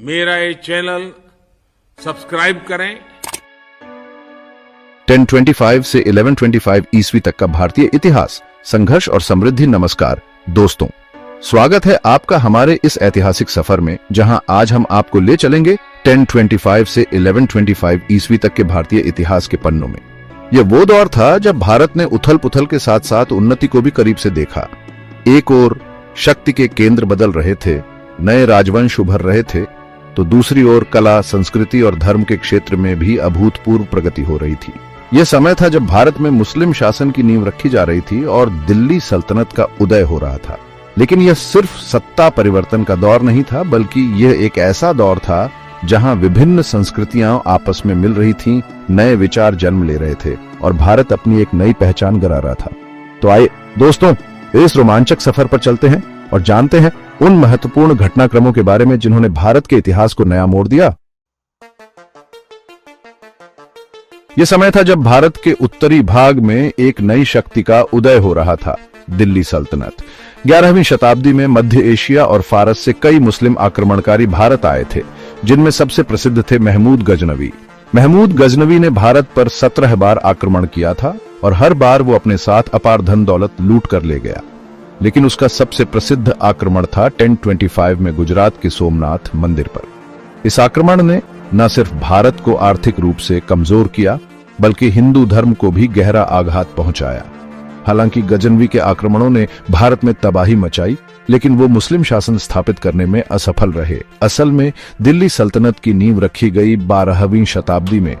मेरा ये channel subscribe करें। 1025 से 1125 ईस्वी तक का भारतीय इतिहास, संघर्ष और समृद्धि। नमस्कार दोस्तों, स्वागत है आपका हमारे इस ऐतिहासिक सफर में, जहां आज हम आपको ले चलेंगे 1025 से 1125 ईस्वी तक के भारतीय इतिहास के पन्नों में। यह वो दौर था जब भारत ने उथल पुथल के साथ साथ उन्नति को भी करीब से देखा। एक ओर शक्ति के केंद्र बदल रहे थे, नए राजवंश उभर रहे थे, तो दूसरी ओर कला, संस्कृति और धर्म के क्षेत्र में भी अभूतपूर्व प्रगति हो रही थी। यह समय था जब भारत में मुस्लिम शासन की नींव रखी जा रही थी और दिल्ली सल्तनत का उदय हो रहा था। लेकिन यह सिर्फ सत्ता परिवर्तन का दौर नहीं था, बल्कि यह एक ऐसा दौर था जहां विभिन्न संस्कृतियां आपस में मिल रही थीं, नए विचार जन्म ले रहे थे और भारत अपनी एक नई पहचान गरा रहा था। तो आइए दोस्तों, इस रोमांचक सफर पर चलते हैं और जानते हैं उन महत्वपूर्ण घटनाक्रमों के बारे में जिन्होंने भारत के इतिहास को नया मोड़ दिया। यह समय था जब भारत के उत्तरी भाग में एक नई शक्ति का उदय हो रहा था, दिल्ली सल्तनत। 11वीं शताब्दी में मध्य एशिया और फारस से कई मुस्लिम आक्रमणकारी भारत आए थे, जिनमें सबसे प्रसिद्ध थे महमूद गजनवी। महमूद गजनवी ने भारत पर 17 बार आक्रमण किया था और हर बार वो अपने साथ अपार धन दौलत लूट कर ले गया। लेकिन उसका सबसे प्रसिद्ध आक्रमण था 1025 में गुजरात के सोमनाथ मंदिर पर। इस आक्रमण ने न सिर्फ भारत को आर्थिक रूप से कमजोर किया, बल्कि हिंदू धर्म को भी गहरा आघात पहुंचाया। हालांकि गजनवी के आक्रमणों ने भारत में तबाही मचाई, लेकिन वो मुस्लिम शासन स्थापित करने में असफल रहे। असल में दिल्ली सल्तनत की नींव रखी गई 12वीं शताब्दी में,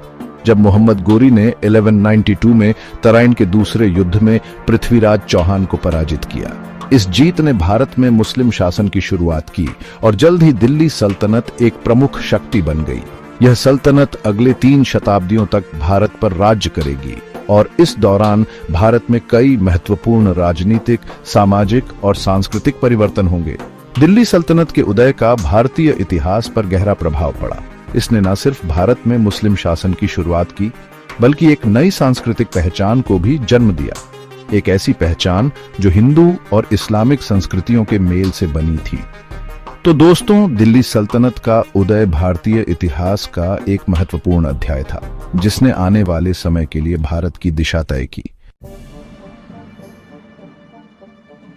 जब मोहम्मद गोरी ने 1192 में तराइन के दूसरे युद्ध में पृथ्वीराज चौहान को पराजित किया। इस जीत ने भारत में मुस्लिम शासन की शुरुआत की और जल्द ही दिल्ली सल्तनत एक प्रमुख शक्ति बन गई। यह सल्तनत अगले 3 शताब्दियों तक भारत पर राज्य करेगी और इस दौरान भारत में कई महत्वपूर्ण राजनीतिक, सामाजिक और सांस्कृतिक परिवर्तन होंगे। दिल्ली सल्तनत के उदय का भारतीय इतिहास पर गहरा प्रभाव पड़ा। इसने न सिर्फ भारत में मुस्लिम शासन की शुरुआत की, बल्कि एक नई सांस्कृतिक पहचान को भी जन्म दिया। एक ऐसी पहचान जो हिंदू और इस्लामिक संस्कृतियों के मेल से बनी थी। तो दोस्तों, दिल्ली सल्तनत का उदय भारतीय इतिहास का एक महत्वपूर्ण अध्याय था, जिसने आने वाले समय के लिए भारत की दिशा तय की।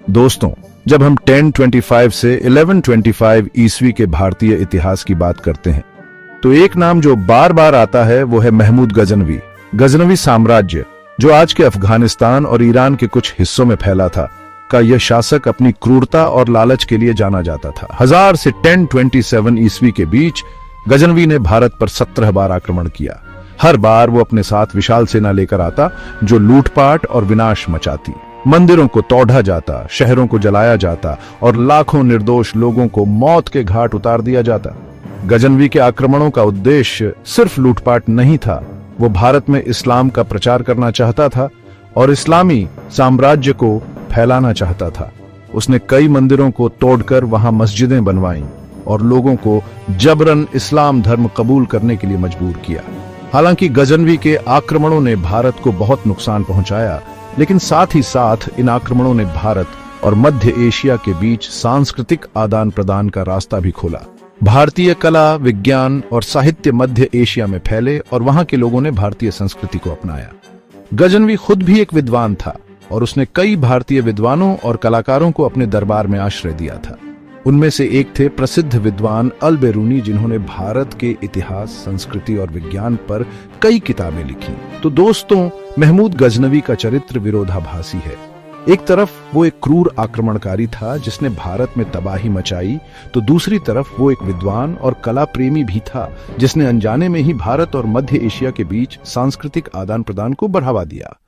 दोस्तों, जब हम 1025 से 1125 ईस्वी के भारतीय इतिहास की बात करते हैं, तो एक नाम जो बार बार आता है वो है महमूद गजनवी। गजनवी साम्राज्य, जो आज के अफगानिस्तान और ईरान के कुछ हिस्सों में फैला था, का यह शासक अपनी क्रूरता और लालच के लिए जाना जाता था। 1000 से 1027 ईस्वी के बीच गजनवी ने भारत पर 17 बार आक्रमण किया। हर बार वो अपने साथ विशाल सेना लेकर आता, जो लूटपाट और विनाश मचाती। मंदिरों को तोड़ा जाता, शहरों को जलाया जाता और लाखों निर्दोष लोगों को मौत के घाट उतार दिया जाता। गजनवी के आक्रमणों का उद्देश्य सिर्फ लूटपाट नहीं था, वो भारत में इस्लाम का प्रचार करना चाहता था और इस्लामी साम्राज्य को फैलाना चाहता था। उसने कई मंदिरों को तोड़कर वहां मस्जिदें बनवाईं और लोगों को जबरन इस्लाम धर्म कबूल करने के लिए मजबूर किया। हालांकि गजनवी के आक्रमणों ने भारत को बहुत नुकसान पहुंचाया, लेकिन साथ ही साथ इन आक्रमणों ने भारत और मध्य एशिया के बीच सांस्कृतिक आदान प्रदान का रास्ता भी खोला। भारतीय कला, विज्ञान और साहित्य मध्य एशिया में फैले और वहां के लोगों ने भारतीय संस्कृति को अपनाया। गजनवी खुद भी एक विद्वान था और उसने कई भारतीय विद्वानों और कलाकारों को अपने दरबार में आश्रय दिया था। उनमें से एक थे प्रसिद्ध विद्वान अल-बेरूनी, जिन्होंने भारत के इतिहास, संस्कृति और विज्ञान पर कई किताबें लिखी। तो दोस्तों, महमूद गजनवी का चरित्र विरोधाभासी है। एक तरफ वो एक क्रूर आक्रमणकारी था जिसने भारत में तबाही मचाई, तो दूसरी तरफ वो एक विद्वान और कला प्रेमी भी था, जिसने अनजाने में ही भारत और मध्य एशिया के बीच सांस्कृतिक आदान प्रदान को बढ़ावा दिया।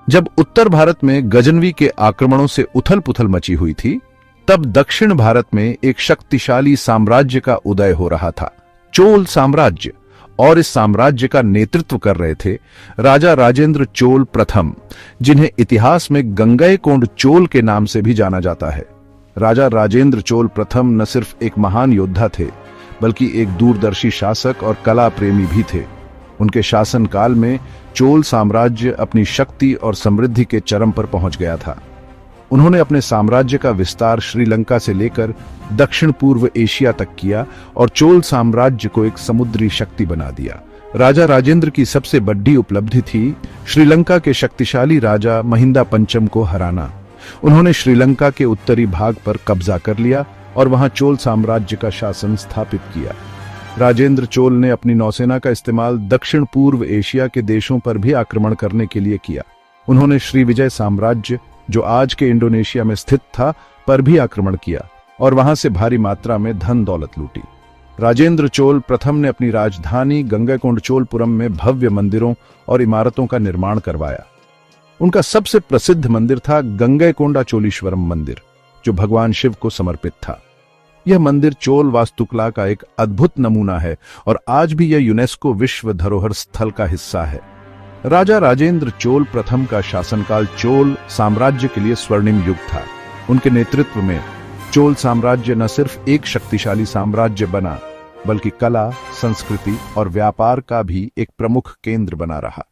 जब उत्तर भारत में गजनवी के आक्रमणों से उथल पुथल मची हुई थी, तब दक्षिण भारत में एक शक्तिशाली साम्राज्य का उदय हो रहा था, चोल साम्राज्य। और इस साम्राज्य का नेतृत्व कर रहे थे राजा राजेंद्र चोल प्रथम, जिन्हें इतिहास में गंगईकोंड चोल के नाम से भी जाना जाता है। राजा राजेंद्र चोल प्रथम न सिर्फ एक महान योद्धा थे, बल्कि एक दूरदर्शी शासक और कला प्रेमी भी थे। उनके शासनकाल में चोल साम्राज्य अपनी शक्ति और समृद्धि के चरम पर पहुंच गया था। उन्होंने अपने साम्राज्य का विस्तार श्रीलंका से लेकर दक्षिण पूर्व एशिया तक किया और चोल साम्राज्य को एक समुद्री शक्ति बना दिया। राजा राजेंद्र की सबसे बड़ी उपलब्धि थी श्रीलंका के शक्तिशाली राजा महिंदा पंचम को हराना। उन्होंने श्रीलंका के उत्तरी भाग पर कब्जा कर लिया और वहां चोल साम्राज्य का शासन स्थापित किया। राजेंद्र चोल ने अपनी नौसेना का इस्तेमाल दक्षिण पूर्व एशिया के देशों पर भी आक्रमण करने के लिए किया। उन्होंने श्रीविजय साम्राज्य, जो आज के इंडोनेशिया में स्थित था, पर भी आक्रमण किया और वहां से भारी मात्रा में धन दौलत लूटी। राजेंद्र चोल प्रथम ने अपनी राजधानी गंगैकोंडचोलपुरम में भव्य मंदिरों और इमारतों का निर्माण करवाया। उनका सबसे प्रसिद्ध मंदिर था गंगैकोंडाचोलीश्वरम मंदिर, जो भगवान शिव को समर्पित था। यह मंदिर चोल वास्तुकला का एक अद्भुत नमूना है और आज भी यह यूनेस्को विश्व धरोहर स्थल का हिस्सा है। राजा राजेंद्र चोल प्रथम का शासनकाल चोल साम्राज्य के लिए स्वर्णिम युग था। उनके नेतृत्व में चोल साम्राज्य न सिर्फ एक शक्तिशाली साम्राज्य बना, बल्कि कला, संस्कृति और व्यापार का भी एक प्रमुख केंद्र बना रहा।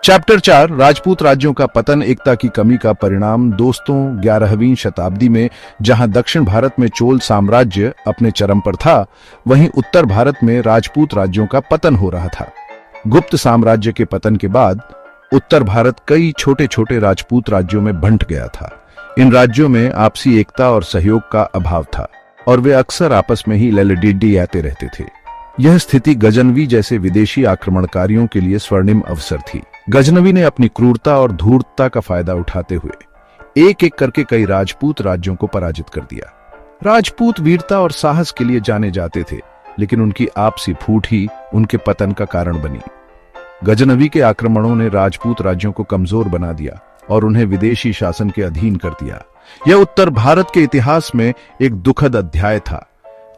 चैप्टर 4, राजपूत राज्यों का पतन, एकता की कमी का परिणाम। दोस्तों, 11वीं शताब्दी में जहां दक्षिण भारत में चोल साम्राज्य अपने चरम पर था, वहीं उत्तर भारत में राजपूत राज्यों का पतन हो रहा था। गुप्त साम्राज्य के पतन के बाद उत्तर भारत कई छोटे छोटे राजपूत राज्यों में बंट गया था। इन राज्यों में आपसी एकता और सहयोग का अभाव था और वे अक्सर आपस में ही लड़ाई रहते थे। यह स्थिति गजनवी जैसे विदेशी आक्रमणकारियों के लिए स्वर्णिम अवसर थी। गजनवी ने अपनी क्रूरता और धूर्तता का फायदा उठाते हुए एक एक करके कई राजपूत राज्यों को पराजित कर दिया। राजपूत वीरता और साहस के लिए जाने जाते थे, लेकिन उनकी आपसी फूट ही उनके पतन का कारण बनी। गजनवी के आक्रमणों ने राजपूत राज्यों को कमजोर बना दिया और उन्हें विदेशी शासन के अधीन कर दिया। यह उत्तर भारत के इतिहास में एक दुखद अध्याय था,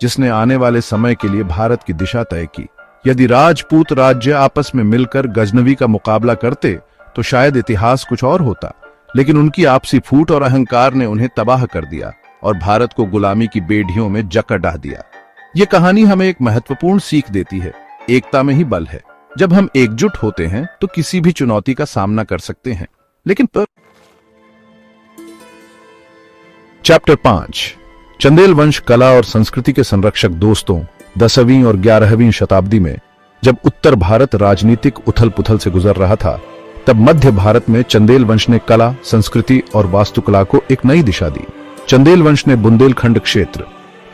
जिसने आने वाले समय के लिए भारत की दिशा तय की। यदि राजपूत राज्य आपस में मिलकर गजनवी का मुकाबला करते तो शायद इतिहास कुछ और होता, लेकिन उनकी आपसी फूट और अहंकार ने उन्हें तबाह कर दिया और भारत को गुलामी की बेड़ियों में जकड़ डाल दिया। यह कहानी हमें एक महत्वपूर्ण सीख देती है, एकता में ही बल है। जब हम एकजुट होते हैं तो किसी भी चुनौती का सामना कर सकते हैं। लेकिन चैप्टर 5, चंदेल वंश, कला और संस्कृति के संरक्षक। दोस्तों, 10वीं और 11वीं शताब्दी में जब उत्तर भारत राजनीतिक उथल पुथल से गुजर रहा था, तब मध्य भारत में चंदेल वंश ने कला, संस्कृति और वास्तुकला को एक नई दिशा दी। चंदेल वंश ने बुंदेलखंड क्षेत्र,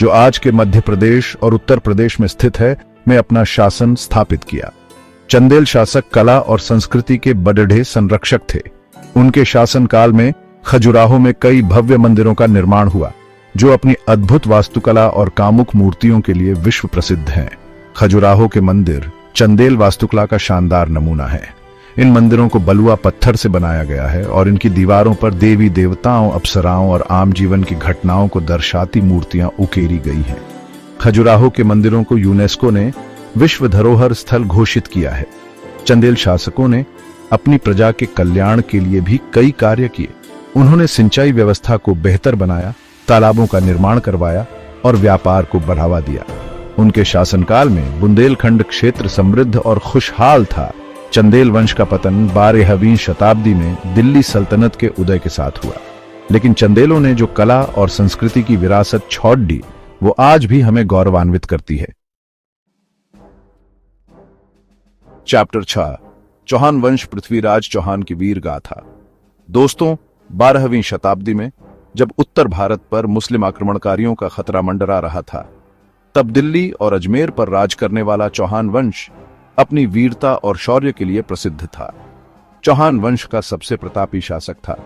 जो आज के मध्य प्रदेश और उत्तर प्रदेश में स्थित है, में अपना शासन स्थापित किया। चंदेल शासक कला और संस्कृति के बड़े संरक्षक थे। उनके शासनकाल में खजुराहो में कई भव्य मंदिरों का निर्माण हुआ, जो अपनी अद्भुत वास्तुकला और कामुक मूर्तियों के लिए विश्व प्रसिद्ध हैं। खजुराहो के मंदिर चंदेल वास्तुकला का शानदार नमूना है। इन मंदिरों को बलुआ पत्थर से बनाया गया है और इनकी दीवारों पर देवी देवताओं, अप्सराओं और आम जीवन की घटनाओं को दर्शाती मूर्तियां उकेरी गई हैं। खजुराहो के मंदिरों को यूनेस्को ने विश्व धरोहर स्थल घोषित किया है। चंदेल शासकों ने अपनी प्रजा के कल्याण के लिए भी कई कार्य किए। उन्होंने सिंचाई व्यवस्था को बेहतर बनाया, तालाबों का निर्माण करवाया और व्यापार को बढ़ावा दिया। उनके शासनकाल में बुंदेलखंड क्षेत्र समृद्ध और खुशहाल था। चंदेल वंश का पतन 12वीं शताब्दी में दिल्ली सल्तनत के उदय के साथ हुआ, लेकिन चंदेलों ने जो कला और संस्कृति की विरासत छोड़ दी, वो आज भी हमें गौरवान्वित करती है। चैप्टर 6, चौहान वंश, पृथ्वीराज चौहान की वीर गाथा। दोस्तों, 12वीं शताब्दी में जब उत्तर भारत पर मुस्लिम आक्रमणकारियों का खतरा मंडरा रहा था, तब दिल्ली और अजमेर पर राज करने वाला चौहान वंश अपनी वीरता और शौर्य के लिए प्रसिद्ध था। चौहान वंश का सबसे प्रतापी शासक था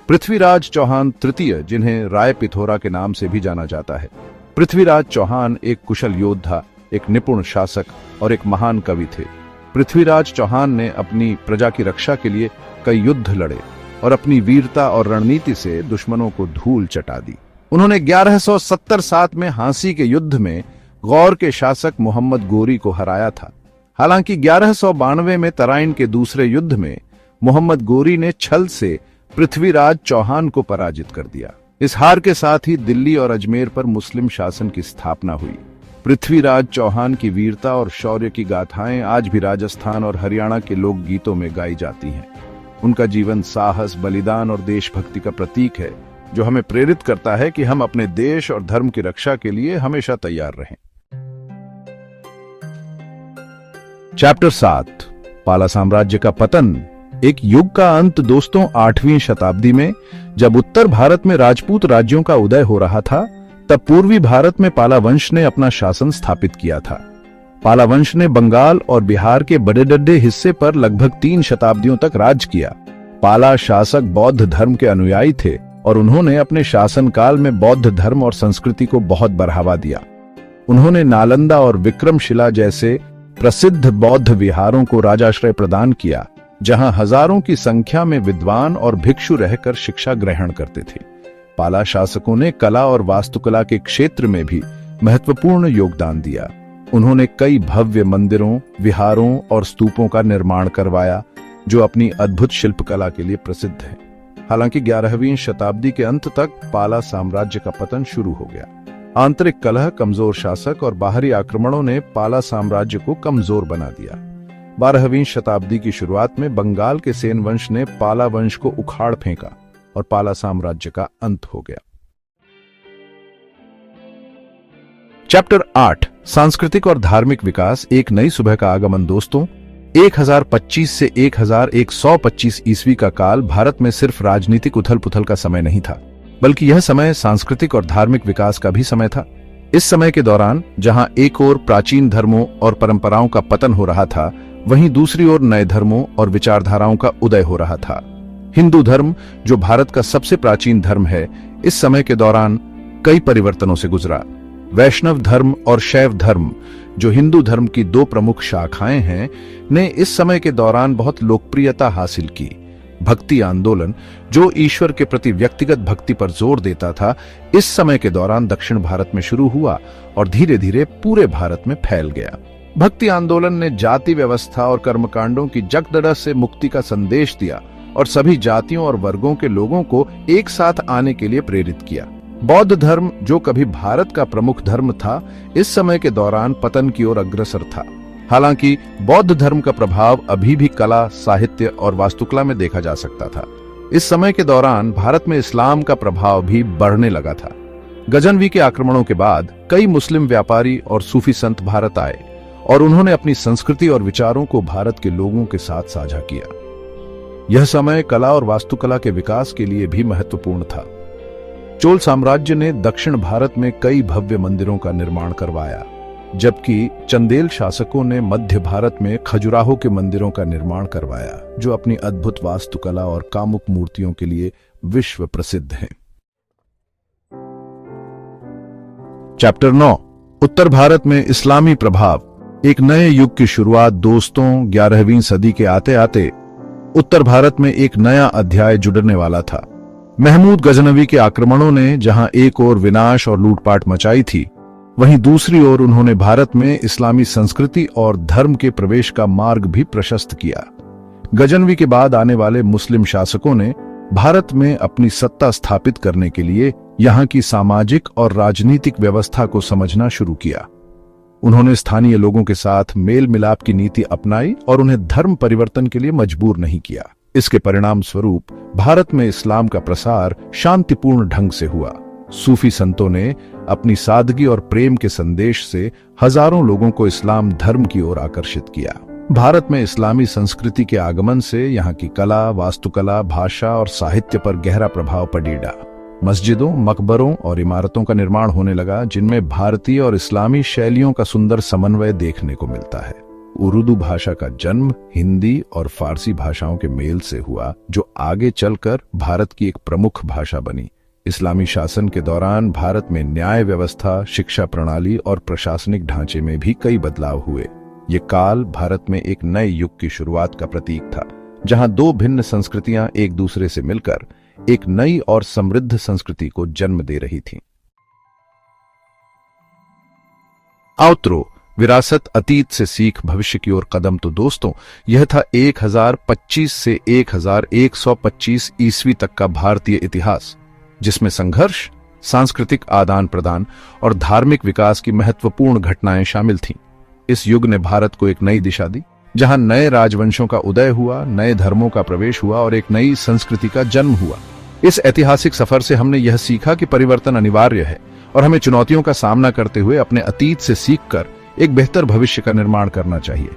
पृथ्वीराज चौहान तृतीय, जिन्हें राय पिथौरा के नाम से भी जाना जाता है। पृथ्वीराज चौहान एक कुशल योद्धा, एक निपुण शासक और एक महान कवि थे। पृथ्वीराज चौहान ने अपनी प्रजा की रक्षा के लिए कई युद्ध लड़े और अपनी वीरता और रणनीति से दुश्मनों को धूल चटा दी। उन्होंने 1177 में हांसी के युद्ध में गौर के शासक मोहम्मद गोरी को हराया था। हालांकि 1192 में तराइन के दूसरे युद्ध में मोहम्मद गोरी ने छल से पृथ्वीराज चौहान को पराजित कर दिया। इस हार के साथ ही दिल्ली और अजमेर पर मुस्लिम शासन की स्थापना हुई। पृथ्वीराज चौहान की वीरता और शौर्य की गाथाएं आज भी राजस्थान और हरियाणा के लोकगीतों में गाई जाती हैं। उनका जीवन साहस, बलिदान और देशभक्ति का प्रतीक है, जो हमें प्रेरित करता है कि हम अपने देश और धर्म की रक्षा के लिए हमेशा तैयार रहें। चैप्टर 7, पाला साम्राज्य का पतन। एक युग का अंत दोस्तों। 8वीं शताब्दी में जब उत्तर भारत में राजपूत राज्यों का उदय हो रहा था, तब पूर्वी भारत में पाला वंश ने अपना शासन स्थापित किया था। पाला वंश ने बंगाल और बिहार के बड़े हिस्से पर लगभग 3 शताब्दियों तक राज किया। पाला शासक बौद्ध धर्म के अनुयायी थे और उन्होंने अपने शासनकाल में बौद्ध धर्म और संस्कृति को बहुत बढ़ावा दिया। उन्होंने नालंदा और विक्रमशिला जैसे प्रसिद्ध बौद्ध विहारों को राजाश्रय प्रदान किया, जहां हजारों की संख्या में विद्वान और भिक्षु रहकर शिक्षा ग्रहण करते थे। पाला शासकों ने कला और वास्तुकला के क्षेत्र में भी महत्वपूर्ण योगदान दिया। उन्होंने कई भव्य मंदिरों, विहारों और स्तूपों का निर्माण करवाया, जो अपनी अद्भुत शिल्पकला के लिए प्रसिद्ध है। हालांकि 11वीं शताब्दी के अंत तक पाला साम्राज्य का पतन शुरू हो गया। आंतरिक कलह, कमजोर शासक और बाहरी आक्रमणों ने पाला साम्राज्य को कमजोर बना दिया। 12वीं शताब्दी की शुरुआत में बंगाल के सेन वंश ने पाला वंश को उखाड़ फेंका और पाला साम्राज्य का अंत हो गया। चैप्टर 8, सांस्कृतिक और धार्मिक विकास। एक नई सुबह का आगमन दोस्तों। 1025 से 1125 ईस्वी का काल भारत में सिर्फ राजनीतिक उथल पुथल का समय नहीं था, बल्कि यह समय सांस्कृतिक और धार्मिक विकास का भी समय था। इस समय के दौरान जहां एक ओर प्राचीन धर्मों और परंपराओं का पतन हो रहा था, वहीं दूसरी ओर नए धर्मों और विचारधाराओं का उदय हो रहा था। हिंदू धर्म, जो भारत का सबसे प्राचीन धर्म है, इस समय के दौरान कई परिवर्तनों से गुजरा। वैष्णव धर्म और शैव धर्म, जो हिंदू धर्म की 2 प्रमुख शाखाएं हैं, ने इस समय के दौरान बहुत लोकप्रियता हासिल की। भक्ति आंदोलन, जो ईश्वर के प्रति व्यक्तिगत भक्ति पर जोर देता था, इस समय के दौरान दक्षिण भारत में शुरू हुआ और धीरे धीरे पूरे भारत में फैल गया। भक्ति आंदोलन ने जाति व्यवस्था और कर्मकांडों की जकदड़ा से मुक्ति का संदेश दिया और सभी जातियों और वर्गों के लोगों को एक साथ आने के लिए प्रेरित किया। बौद्ध धर्म, जो कभी भारत का प्रमुख धर्म था, इस समय के दौरान पतन की ओर अग्रसर था। हालांकि बौद्ध धर्म का प्रभाव अभी भी कला, साहित्य और वास्तुकला में देखा जा सकता था। इस समय के दौरान भारत में इस्लाम का प्रभाव भी बढ़ने लगा था। गजनवी के आक्रमणों के बाद कई मुस्लिम व्यापारी और सूफी संत भारत आए और उन्होंने अपनी संस्कृति और विचारों को भारत के लोगों के साथ साझा किया। यह समय कला और वास्तुकला के विकास के लिए भी महत्वपूर्ण था। चोल साम्राज्य ने दक्षिण भारत में कई भव्य मंदिरों का निर्माण करवाया, जबकि चंदेल शासकों ने मध्य भारत में खजुराहो के मंदिरों का निर्माण करवाया, जो अपनी अद्भुत वास्तुकला और कामुक मूर्तियों के लिए विश्व प्रसिद्ध हैं। चैप्टर 9, उत्तर भारत में इस्लामी प्रभाव। एक नए युग की शुरुआत दोस्तों। 11वीं सदी के आते आते उत्तर भारत में एक नया अध्याय जुड़ने वाला था। महमूद गजनवी के आक्रमणों ने जहां एक ओर विनाश और लूटपाट मचाई थी, वहीं दूसरी ओर उन्होंने भारत में इस्लामी संस्कृति और धर्म के प्रवेश का मार्ग भी प्रशस्त किया। गजनवी के बाद आने वाले मुस्लिम शासकों ने भारत में अपनी सत्ता स्थापित करने के लिए यहां की सामाजिक और राजनीतिक व्यवस्था को समझना शुरू किया। उन्होंने स्थानीय लोगों के साथ मेल मिलाप की नीति अपनाई और उन्हें धर्म परिवर्तन के लिए मजबूर नहीं किया। इसके परिणाम स्वरूप भारत में इस्लाम का प्रसार शांतिपूर्ण ढंग से हुआ। सूफी संतों ने अपनी सादगी और प्रेम के संदेश से हजारों लोगों को इस्लाम धर्म की ओर आकर्षित किया। भारत में इस्लामी संस्कृति के आगमन से यहाँ की कला, वास्तुकला, भाषा और साहित्य पर गहरा प्रभाव पड़ा। मस्जिदों, मकबरों और इमारतों का निर्माण होने लगा, जिनमें भारतीय और इस्लामी शैलियों का सुंदर समन्वय देखने को मिलता है। उर्दू भाषा का जन्म हिंदी और फारसी भाषाओं के मेल से हुआ, जो आगे चलकर भारत की एक प्रमुख भाषा बनी। इस्लामी शासन के दौरान भारत में न्याय व्यवस्था, शिक्षा प्रणाली और प्रशासनिक ढांचे में भी कई बदलाव हुए। ये काल भारत में एक नए युग की शुरुआत का प्रतीक था, जहां 2 भिन्न संस्कृतियां एक दूसरे से मिलकर एक नई और समृद्ध संस्कृति को जन्म दे रही थीं। आउटरो, विरासत, अतीत से सीख, भविष्य की ओर कदम। तो दोस्तों, यह था 1025 से 1125 ईस्वी तक का भारतीय इतिहास, जिसमें संघर्ष, सांस्कृतिक आदान प्रदान और धार्मिक विकास की महत्वपूर्ण घटनाएं शामिल थीं। इस युग ने भारत को एक नई दिशा दी, जहां नए राजवंशों का उदय हुआ, नए धर्मों का प्रवेश हुआ और एक नई संस्कृति का जन्म हुआ। इस ऐतिहासिक सफर से हमने यह सीखा कि परिवर्तन अनिवार्य है और हमें चुनौतियों का सामना करते हुए अपने अतीत से सीखकर एक बेहतर भविष्य का निर्माण करना चाहिए।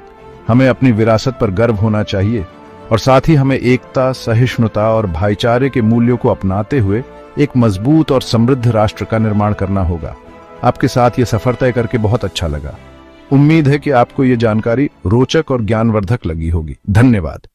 हमें अपनी विरासत पर गर्व होना चाहिए और साथ ही हमें एकता, सहिष्णुता और भाईचारे के मूल्यों को अपनाते हुए एक मजबूत और समृद्ध राष्ट्र का निर्माण करना होगा। आपके साथ ये सफर तय करके बहुत अच्छा लगा। उम्मीद है कि आपको ये जानकारी रोचक और ज्ञानवर्धक लगी होगी। धन्यवाद।